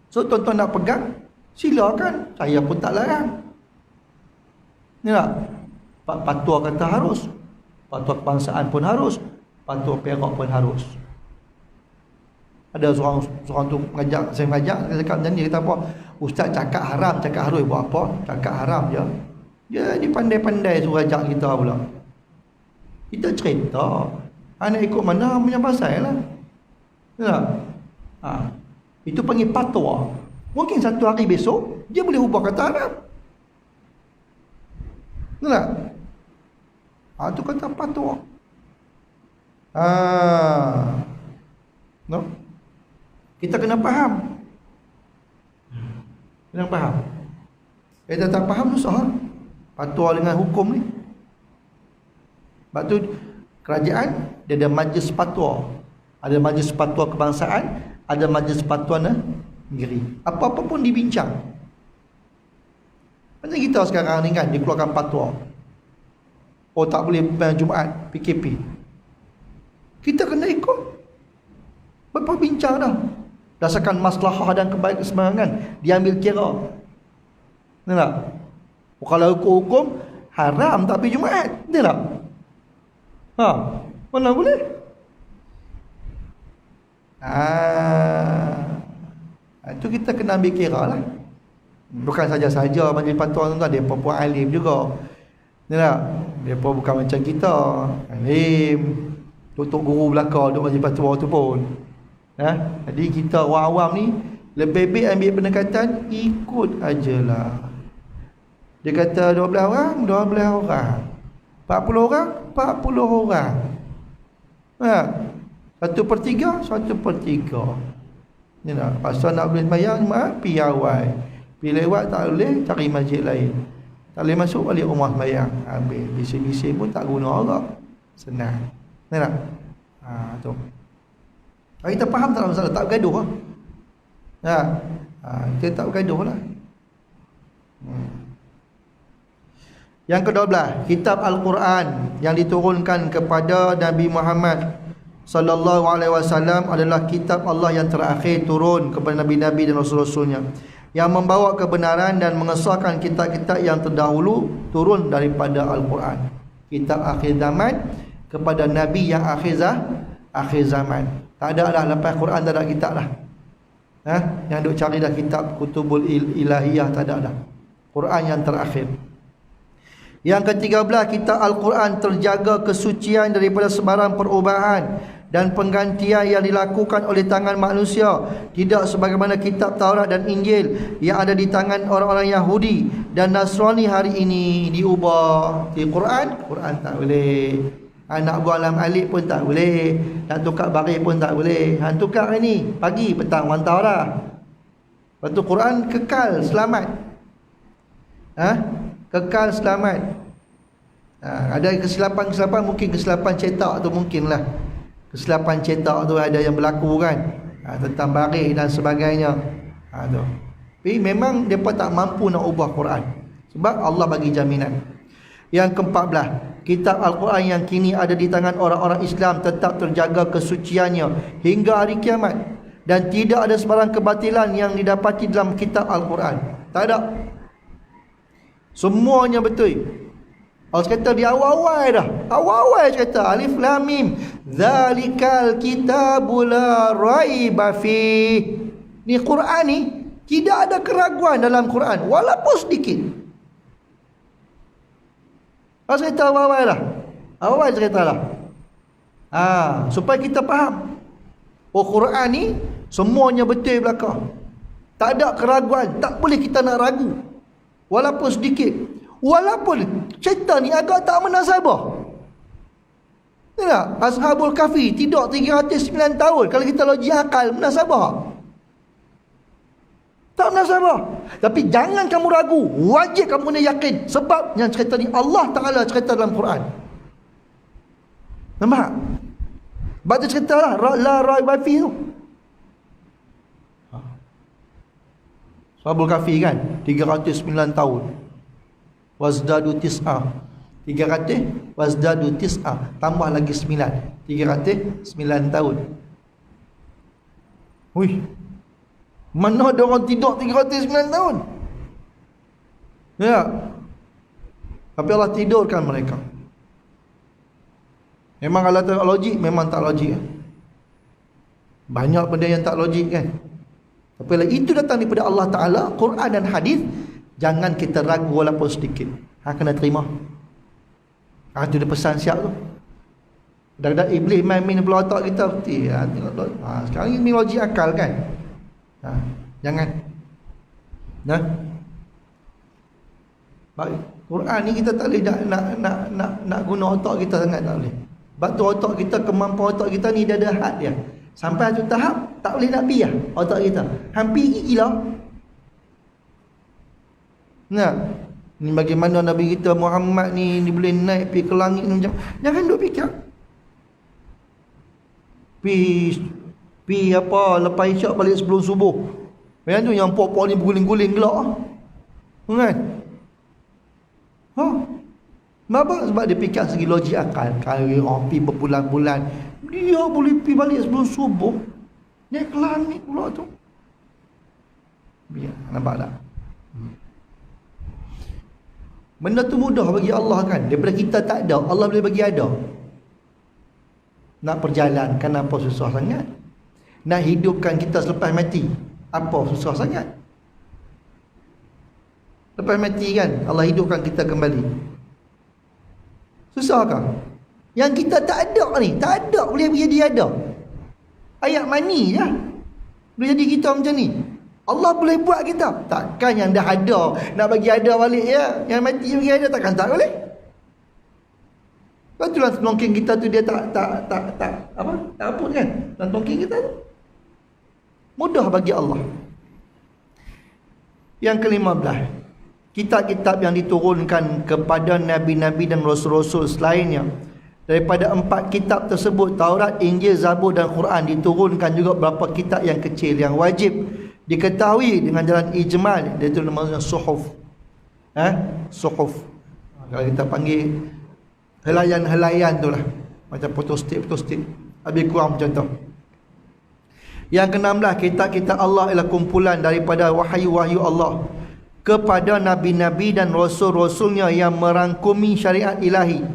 So tuan-tuan nak pegang, silakan, saya pun tak larang. Ni tak? Fatwa kata harus, fatwa kebangsaan pun harus, fatwa Perak pun harus. Ada seorang tu saya mengajak, dia cakap macam ni, kata apa? Ustaz cakap haram, cakap harus, buat apa? Cakap haram je. Dia pandai-pandai suruh ajak kita pula. Kita cerita, nak ikut mana punya pasal lah. Tak? Itu panggil fatwa. Mungkin satu hari besok dia boleh ubah kata haram. Tak? Itu kata fatwa. No? Kita kena faham. Kena faham. Kita tak faham susah. Fatwa dengan hukum ni. Sebab tu kerajaan dia ada majlis fatwa. Ada majlis fatwa kebangsaan, ada majlis fatwa negeri. Apa-apa pun dibincang. Macam kita sekarang ni kan, dikeluarkan fatwa. Oh, tak boleh Jumaat, PKP. Kita kena ikut. Berapa bincang dah. Dasarkan maslahah dan kebaikan keseimbangan diambil kira. Betul tak? Kalau hukum haram tak pergi Jumaat, betul tak? Mana boleh? Itu kita kena ambil kira lah. Bukan saja-saja majlis fatwa tu, dia pun alim juga. Betul tak? Dia pun bukan macam kita, alim, tutup guru belakang duduk majlis fatwa tu pun. Jadi kita orang awam ni lebih baik ambil pendekatan ikut ajalah. Dia kata 12 orang, 12 orang. 40 orang, 40 orang. 1/3, 1/3. Ni nak pasal nak boleh sembahyang, pergi awal. Pergi lewat tak boleh, cari masjid lain. Tak boleh masuk, balik rumah sembahyang. Habis bising-bising pun tak guna orang. Senang. Ni tak? Tu. Kalau kita faham tak masalah, tak bergaduh lah. Kita tak bergaduh lah. Yang ke-12, kitab Al-Quran yang diturunkan kepada Nabi Muhammad sallallahu alaihi wasallam adalah kitab Allah yang terakhir turun kepada nabi-nabi dan rasul-rasulnya, yang membawa kebenaran dan mengesahkan kitab-kitab yang terdahulu turun daripada Al-Quran. Kitab akhir zaman kepada nabi yang akhir zaman. Tak ada dah lepas Quran, tak ada kitab dah. Yang duk cari dah kitab kutubul ilahiyah, tak ada dah. Quran yang terakhir. Yang ke-13, kitab Al-Quran terjaga kesucian daripada sebarang perubahan dan penggantian yang dilakukan oleh tangan manusia, tidak sebagaimana kitab Taurat dan Injil yang ada di tangan orang-orang Yahudi dan Nasrani hari ini diubah. Di Quran tak boleh. Nak buang alam alif pun tak boleh. Nak tukar baris pun tak boleh. Tukar ni pagi petang mantau dah. Lepas tu Quran kekal selamat. Kekal selamat. Ada kesilapan mungkin kesilapan cetak tu mungkinlah. Kesilapan cetak tu ada yang berlaku kan, tentang baris dan sebagainya. Tu. Tapi memang mereka tak mampu nak ubah Quran, sebab Allah bagi jaminan. Yang ke-14, kitab Al-Quran yang kini ada di tangan orang-orang Islam tetap terjaga kesuciannya hingga hari kiamat, dan tidak ada sebarang kebatilan yang didapati dalam kitab Al-Quran. Tak ada. Semuanya betul. Allah kata di awal-awal dah. Awal-awal kata alif lam mim, zalikal kitabul la raiba fi. Ni Quran ni tidak ada keraguan dalam Quran walaupun sedikit. Allah kata awal-awal dah. Awal cerita dah. Supaya kita faham. Quran ni semuanya betul belakang. Tak ada keraguan, tak boleh kita nak ragu. Walaupun sedikit. Walaupun cerita ni agak tak menasabah. Tak? Ashabul Kahfi tidur 309 tahun. Kalau kita logik akal, menasabah? Tak menasabah. Tapi jangan kamu ragu. Wajib kamu kena yakin. Sebab yang cerita ni Allah Ta'ala cerita dalam Quran. Nampak? Baca cerita lah. La raiba fi tu. Ashabul Kahfi kan 309 tahun. Wazdadu tis'ah 300 wazdadu tis'ah tambah lagi 9 309 tahun. Ui, mana ada orang tidur 309 tahun? Ya. Tapi Allah tidurkan mereka. Memang kalau tak logik, memang tak logik. Banyak benda yang tak logik kan. Tapi kalau itu datang daripada Allah Ta'ala, Quran dan hadis, jangan kita ragu walaupun sedikit. Kena terima. Itu dia pesan siap tu. Kadang-kadang iblis main-main pula otak kita. Sekarang ini logik akal kan. Jangan. Quran ni kita tak boleh nak guna otak kita sangat, tak boleh. Sebab tu otak kita, kemampuan otak kita ni dia ada had dia. Sampai satu tahap tak boleh nak biar otak kita. Hampir hilang. Ni bagaimana Nabi kita Muhammad ni boleh naik pergi ke langit ni macam. Jangan duk fikir. Pi apa lepas isyak balik sebelum subuh. Yang tu yang pok-pok ni berguling-guling gelak. Kan? Kenapa? Sebab dia fikir segi logik akal. Kalau orang pi berbulan-bulan, dia boleh pi balik sebelum subuh. Naik ke langit pula tu. Biar, nampak tak? Benda tu mudah bagi Allah kan. Daripada kita tak ada, Allah boleh bagi ada. Nak perjalankan apa susah sangat? Nak hidupkan kita selepas mati, apa susah sangat? Lepas mati kan Allah hidupkan kita kembali. Susahkah? Yang kita tak ada ni, tak ada boleh jadi ada. Ayat mani je boleh jadi kita macam ni. Allah boleh buat kita. Takkan yang dah ada nak bagi ada balik ya. Yang mati bagi ada, takkan tak boleh. Betul lah nongking kita tu dia tak apa kan. Dan nongking kita tu mudah bagi Allah. Yang ke-15, kitab-kitab yang diturunkan kepada nabi-nabi dan rasul-rasul selainnya. Daripada 4 kitab tersebut, Taurat, Injil, Zabur dan Quran, diturunkan juga beberapa kitab yang kecil yang wajib diketahui dengan jalan ijmal, iaitu namanya suhuf. Suhuf. Kalau kita panggil helaian-helaian tu lah, macam photostat. Lebih kurang macam tu. Yang ke-16, kitab-kitab Allah ialah kumpulan daripada wahyu-wahyu Allah kepada nabi-nabi dan rasul-rasulnya yang merangkumi syariat ilahi,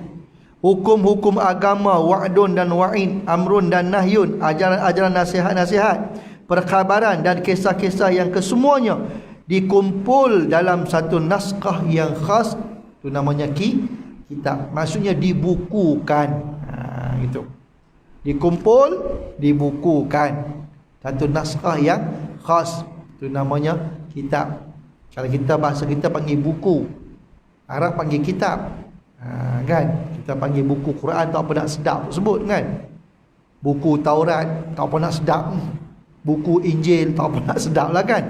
hukum-hukum agama, wa'dun dan wa'id, amrun dan nahyun, ajaran-ajaran, nasihat-nasihat, perkhabaran dan kisah-kisah yang kesemuanya dikumpul dalam satu naskah yang khas. Itu namanya kitab. Maksudnya dibukukan. Gitu. Dikumpul, dibukukan. Satu naskah yang khas. Itu namanya kitab. Kalau kita bahasa kita panggil buku, Arab panggil kitab. Kan? Kita panggil buku Quran tak apa nak sedap sebut kan. Buku Taurat tak apa nak sedap. Buku Injil tak apa nak sedap lah kan.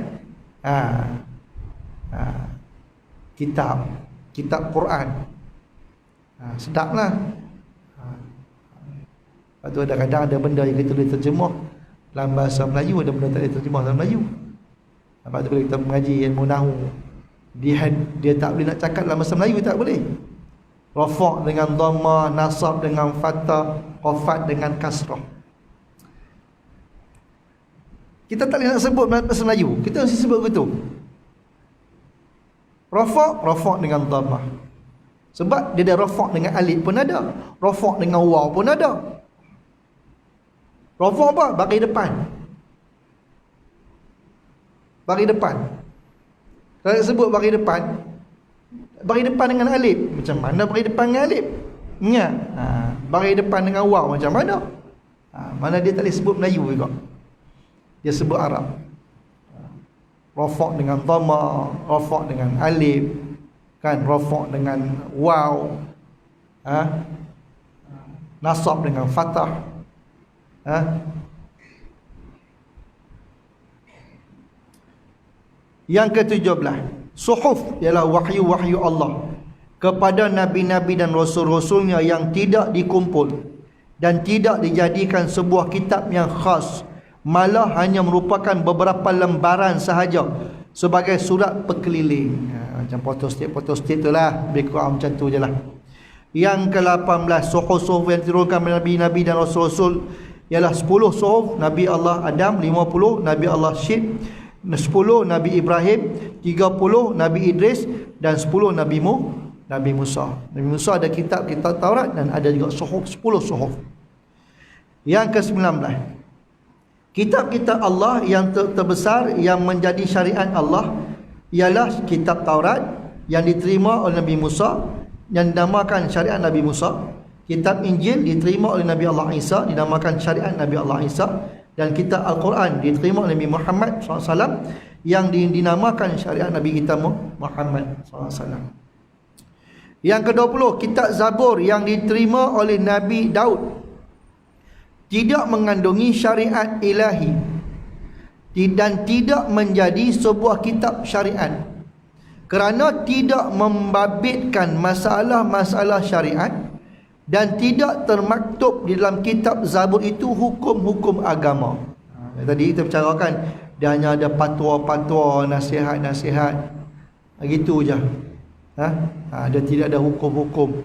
Kitab, kitab Quran. Sedap lah. Lepas tu kadang-kadang ada benda yang kita boleh terjemah dalam bahasa Melayu, ada benda tak boleh terjemah dalam Melayu. Lepas tu bila kita mengaji ilmu nahu, dia tak boleh nak cakap dalam bahasa Melayu, tak boleh. Rafa' dengan dhamma, nasab dengan fathah, khafat dengan kasrah. Kita tak boleh nak sebut bahasa Melayu, kita mesti sebut begitu. Rafa' dengan dhamma. Sebab dia ada rafa' dengan alif pun ada, rafa' dengan waw pun ada. Rafa' apa? Bagi depan. Bagi depan. Kalau sebut bagi depan, bagi depan dengan alif, macam mana bagi depan dengan alif? Ingat? Bagi depan dengan waw macam mana? Mana dia tak boleh sebut Melayu juga. Dia sebut Arab. Rafa' dengan dhamma, rafa' dengan alif, kan, rafa' dengan waw, nasab dengan fathah. Yang ke-17, suhuf ialah wahyu-wahyu Allah kepada nabi-nabi dan rasul-rasulnya yang tidak dikumpul dan tidak dijadikan sebuah kitab yang khas, malah hanya merupakan beberapa lembaran sahaja sebagai surat perkeliling. Macam photostat tu lah, lebih kurang macam tu je lah. Yang ke-18, suhuf yang diturunkan oleh nabi-nabi dan rasul-rasul ialah 10 suhuf Nabi Allah Adam, 50 Nabi Allah Syed, 10 Nabi Ibrahim, 30 Nabi Idris dan 10 Nabi Musa. Nabi Musa ada kitab Taurat dan ada juga suhuf, 10 suhuf. Yang ke-19, kitab-kitab Allah yang terbesar yang menjadi syariat Allah ialah kitab Taurat yang diterima oleh Nabi Musa yang dinamakan syariat Nabi Musa. Kitab Injil diterima oleh Nabi Allah Isa, dinamakan syariat Nabi Allah Isa. Dan kitab Al-Quran diterima oleh Nabi Muhammad SAW yang dinamakan syariat Nabi kita Muhammad SAW. Yang ke-20, kitab Zabur yang diterima oleh Nabi Daud tidak mengandungi syariat ilahi dan tidak menjadi sebuah kitab syariat kerana tidak membabitkan masalah-masalah syariat dan tidak termaktub di dalam kitab Zabur itu hukum-hukum agama. Tadi kita bicarakan dia hanya ada patwa-patwa, nasihat-nasihat, gitu je. Dia tidak ada hukum-hukum.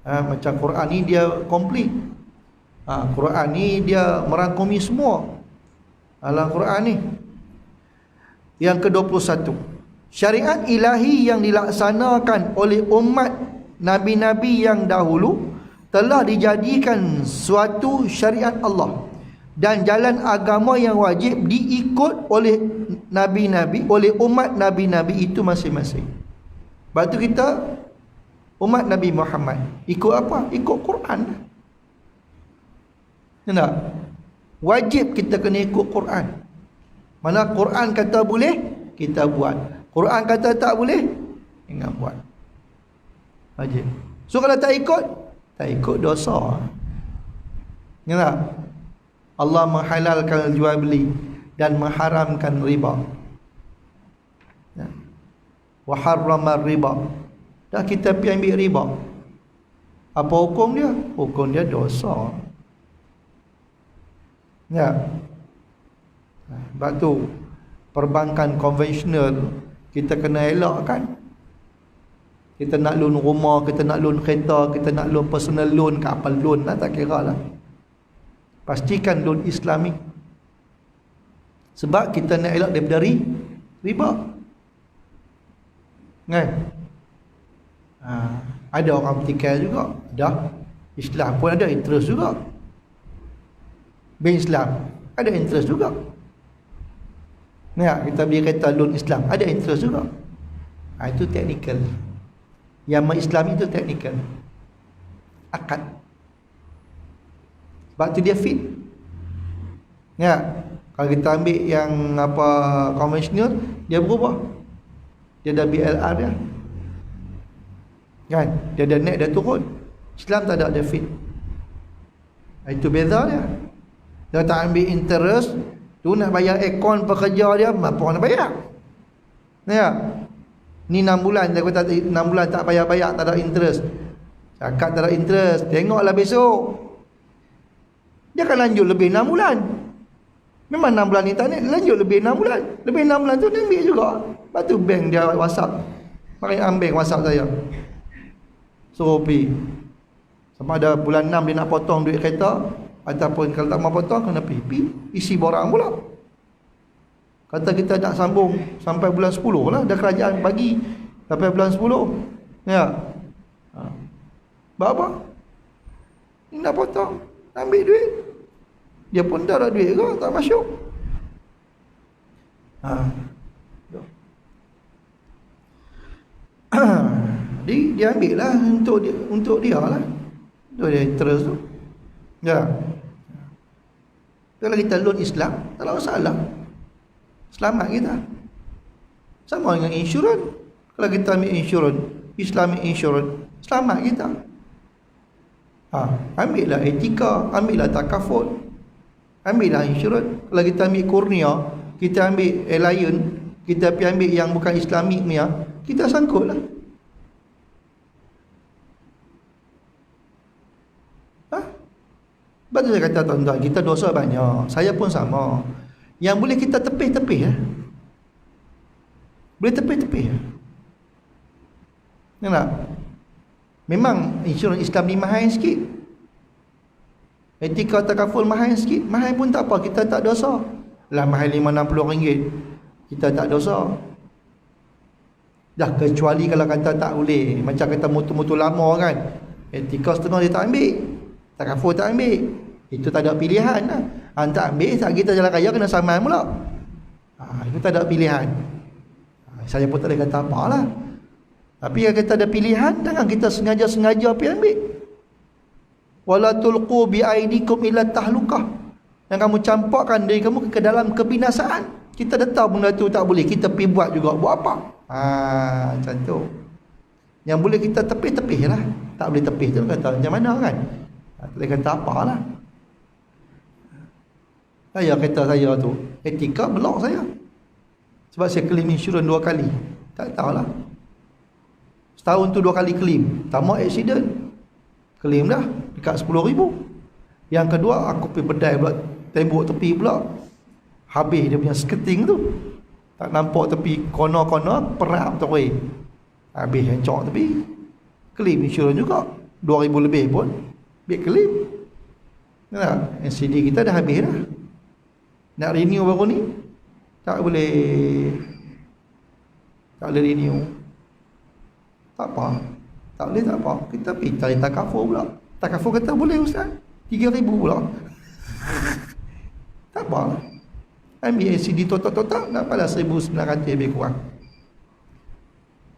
Macam Quran ni dia komplit. Quran ni dia merangkumi semua dalam Quran ni. Yang ke-21, syariat ilahi yang dilaksanakan oleh umat nabi-nabi yang dahulu telah dijadikan suatu syariat Allah dan jalan agama yang wajib diikut oleh nabi-nabi, oleh umat nabi-nabi itu masing-masing. Sebab tu kita umat Nabi Muhammad ikut apa? Ikut Quran. Nampak? Wajib kita kena ikut Quran. Mana Quran kata boleh, kita buat. Quran kata tak boleh, jangan buat. Wajib. So kalau tak ikut dosa. Nampak? Allah menghalalkan jual beli dan mengharamkan riba. Wa harrama riba. Dah kita pergi ambil riba. Apa hukum dia? Hukum dia dosa. Ya. Sebab tu perbankan konvensional kita kena elakkan. Kita nak loan rumah, kita nak loan kereta, kita nak loan personal loan, kapal loan lah, tak kira lah. Pastikan loan Islamik. Sebab kita nak elak daripada riba. Kan? Ada orang bertikai juga. Ada. Islam pun ada interest juga. Bank Islam ada interest juga. Nah, kita beli kereta loan Islam ada interest juga. Itu teknikal. Yang Islam itu teknikal. Akad. Sebab tu dia fit. Ya, kalau kita ambil yang konvensional, dia berubah. Dia dah BLR dia. Kan? Dia dah naik, dah turun. Islam tak ada, dia fit. Itu beza dia. Dia tak ambil interest, tu nak bayar aircon pekerja dia, apa orang nak bayar? Ya. Ni 6 bulan, dia kata 6 bulan tak bayar-bayar, tak ada interest. Cakap tak ada interest, tengoklah besok. Dia akan lanjut lebih 6 bulan. Memang 6 bulan ni tak naik, lanjut lebih 6 bulan. Lebih 6 bulan tu dia ambil juga. Lepas tu bank dia WhatsApp. Makanya ambil WhatsApp saya. Suruh pergi. Sama ada bulan 6 dia nak potong duit kereta, ataupun kalau tak mau potong, kena pergi isi borang pula. Kata kita nak sambung sampai bulan 10 lah, dah kerajaan bagi sampai bulan 10. Ya. Apa? Ni nak potong, ambil duit. Dia pun dah ada duit ke, tak masuk. Dia ambil lah untuk dia lah. Itu dia interest tu. Ya. Kalau kita loan Islam, tak ada masalah. Selamat kita. Sama dengan insurans. Kalau kita ambil insurans, Islamic insurans, selamat kita. Ambillah etika, ambillah takaful, ambillah insurans. Kalau kita ambil kurnia, kita ambil alliance, kita pergi ambil yang bukan Islamic punya, kita sangkutlah. Sebab tu saya kata tuan-tuan, kita dosa banyak. Saya pun sama. Yang boleh kita tepih-tepih boleh tepih-tepih tak? Memang insurans Islam ni mahal sikit. Etika takaful mahal sikit. Mahal pun tak apa, kita tak dosa. Lah mahal RM560, kita tak dosa. Dah kecuali kalau kata tak boleh, macam kata motor-motor lama kan, etika setengah dia tak ambil, takaful tak ambil, itu tak ada pilihan lah. Tak ambil, saat kita jalan raya kena saman pula. Itu tak ada pilihan. Saya pun tak boleh kata apalah. Tapi kalau kita ada pilihan, jangan kita sengaja-sengaja pergi ambil. Wala tulqu bi aidikum ila tahlukah. Yang kamu campakkan diri kamu ke dalam kebinasaan. Kita dah tahu benda tu tak boleh, kita pergi buat juga. Buat apa? Macam tu. Yang boleh kita tepih-tepih lah. Tak boleh tepih tu kata macam mana kan? Tak boleh kata apalah. Saya kata saya tu, etika blok saya. Sebab saya claim insurans 2 kali. Tak tahulah. Setahun tu 2 kali claim. Pertama accident, claim dah dekat RM10,000. Yang kedua aku pergi bedai pula tembok tepi pula. Habis dia punya skirting tu. Tak nampak tepi corner-corner, perap tu weh. Habis hancur tepi. Claim insurans juga 2,000 lebih pun biar claim. Nah, NCD kita dah habis dah. Nak renew baru ni tak boleh renew. Tak apa. Tak boleh tak apa. Kita pergi cari takaful pula. Takaful kata boleh ustaz. 3,000 pula. Tak apa. Ambil LCD total nak pada 1,900 lebih kurang.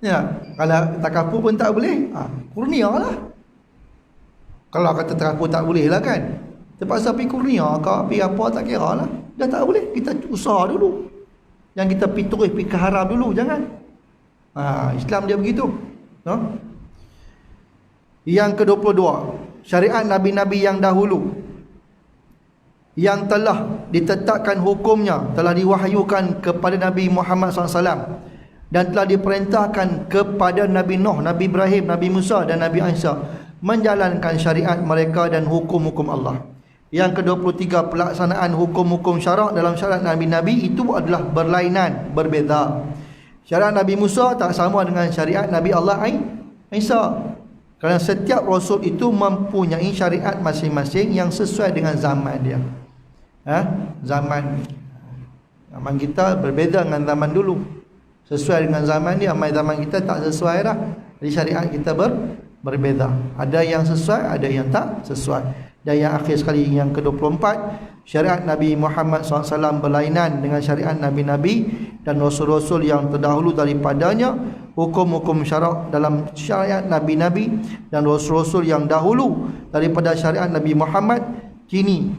Ya, kalau takaful pun tak boleh, kurnia lah. Kalau kata takaful tak boleh lah kan, terpaksa pergi kurnia ke pergi apa tak kira lah. Dah tak boleh, kita usaha dulu. Yang kita pergi terus pergi ke haram dulu, jangan. Islam dia begitu. No? Yang ke-22, syariat Nabi-Nabi yang dahulu yang telah ditetapkan hukumnya, telah diwahyukan kepada Nabi Muhammad SAW dan telah diperintahkan kepada Nabi Nuh, Nabi Ibrahim, Nabi Musa dan Nabi Isa menjalankan syariat mereka dan hukum-hukum Allah. Yang ke-23, pelaksanaan hukum-hukum syarak dalam syariat Nabi-Nabi itu adalah berlainan, berbeza. Syariat Nabi Musa tak sama dengan syariat Nabi Allah Isa. Kerana setiap rasul itu mempunyai syariat masing-masing yang sesuai dengan zaman dia. Zaman kita berbeza dengan zaman dulu. Sesuai dengan zaman dia, zaman kita tak sesuai dah. Jadi syariat kita berbeza. Ada yang sesuai, ada yang tak sesuai. Dan yang akhir sekali, yang ke-24, syariat Nabi Muhammad SAW berlainan dengan syariat Nabi-Nabi dan Rasul-Rasul yang terdahulu daripadanya. Hukum-hukum syarak dalam syariat Nabi-Nabi dan Rasul-Rasul yang dahulu daripada syariat Nabi Muhammad kini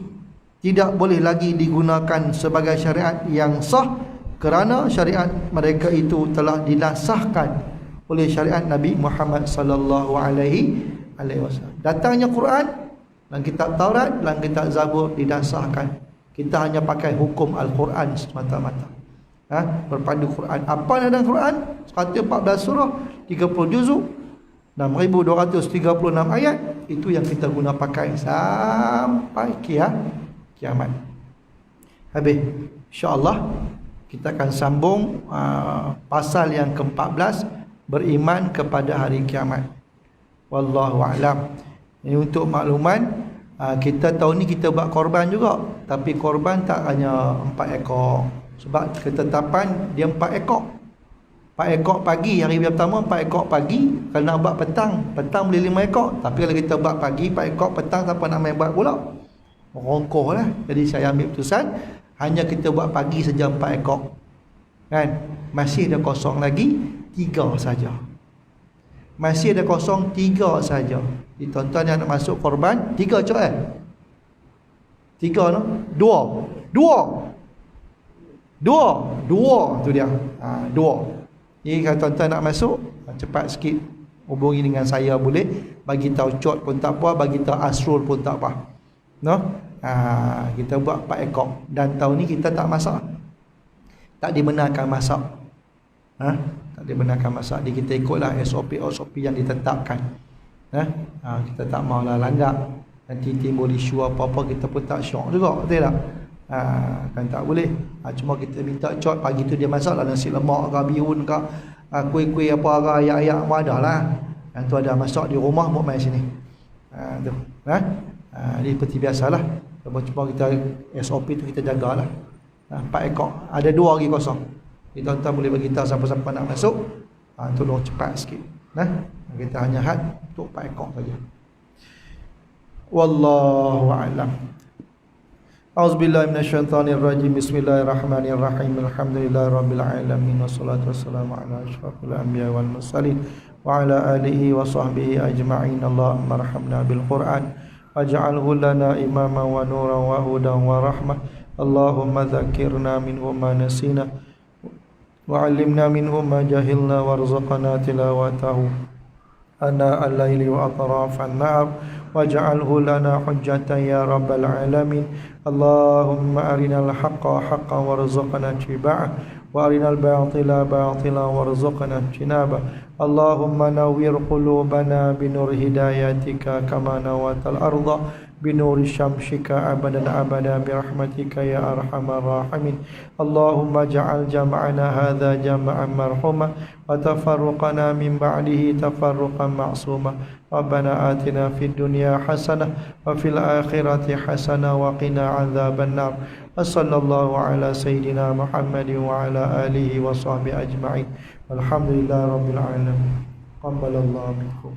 tidak boleh lagi digunakan sebagai syariat yang sah, kerana syariat mereka itu telah dinasahkan oleh syariat Nabi Muhammad sallallahu alaihi wasallam. Datangnya Quran dan kitab Taurat dan kitab Zabur didasarkan. Kita hanya pakai hukum Al-Quran semata-mata. Berpadu Quran. Apa yang ada dalam Quran? 114 surah, 30 juzuk, 6236 ayat. Itu yang kita guna pakai sampai kiamat. Habis, insya-Allah kita akan sambung pasal yang ke-14, beriman kepada hari kiamat. Wallahu a'lam. Ini untuk makluman, kita tahun ni kita buat korban juga, tapi korban tak hanya 4 ekor. Sebab ketetapan dia 4 ekor. 4 ekor pagi, hari pertama 4 ekor pagi. Kalau nak buat petang boleh 5 ekor. Tapi kalau kita buat pagi 4 ekor, petang siapa nak main buat pula? Rongkoh lah. Jadi saya ambil keputusan, hanya kita buat pagi saja 4 ekor. Kan? Masih ada kosong lagi 3 saja. Masih ada kosong 3 saja. Di tuan-tuan yang nak masuk korban 3 cok 3 no? 2 tu dia. 2. Jadi kalau tuan-tuan nak masuk, cepat sikit hubungi dengan saya boleh. Bagi tahu cot pun tak apa, bagi tahu asrul pun tak apa. No? Kita buat 4 ekor. Dan tahun ni kita tak masak. Tak dibenarkan masak. Tak dibenarkan masak. Jadi kita ikutlah SOP yang ditetapkan. Kita tak maulah langgar. Nanti timbul isu apa-apa, kita pun tak syok juga, betul tak? Kan tak boleh. Cuma kita minta cot pagi tu dia masak lah nasi lemak ke, bihun ke, kuih-kuih apa ke, ayak-ayak apa ada lah. Yang tu ada masak di rumah, mau main sini. Tu. Ini seperti biasalah. Cuma kita SOP tu kita jagalah. 4 ekor. Ada 2 lagi kosong. Jadi tuan-tuan boleh beritahu siapa-siapa nak masuk. Tolong cepat sikit. Kita hanya had untuk 4 ekor saja. Wallahu a'lam. A'udzubillahi minasyaitonirrajim. Bismillahirrahmanirrahim. Alhamdulillahirabbil alamin wassalatu wassalamu ala asyrafil anbiya'i wal mursalin wa ala alihi wa sahbihi ajma'in. Allahumma arhamna bil Qur'an waj'alhu lana imaman wa nuran wa hudan wa rahmah. Allahumma dzakkirna minhu ma nasina wa 'allimna minhu ma jahilna warzuqna tilawatahu ana al-laili wa atrafan nahar waj'alhu lana hujjatan ya rabbal alamin. Allahumma arinal haqqa haqqan warzuqna ittiba'ah wa arinal batila batilan warzuqna ijtinabah. Allahumma nawwir qulubana binur hidayatika kama nawatal arda binuri syamsika abadan abada birahmatika ya arhamar rahimin. Allahumma ja'al jam'ana hadha jam'an marhuma wa tafarruqana min ba'dihi tafarruqan ma'suma. Rabbana atina fid dunya hasanah wa fil akhirati hasanah wa qina adzaban nar. Wa sallallahu ala sayyidina Muhammadin wa ala alihi wa sahbihi ajma'in. Walhamdulillahirabbil alamin. Qabbalallahu minkum.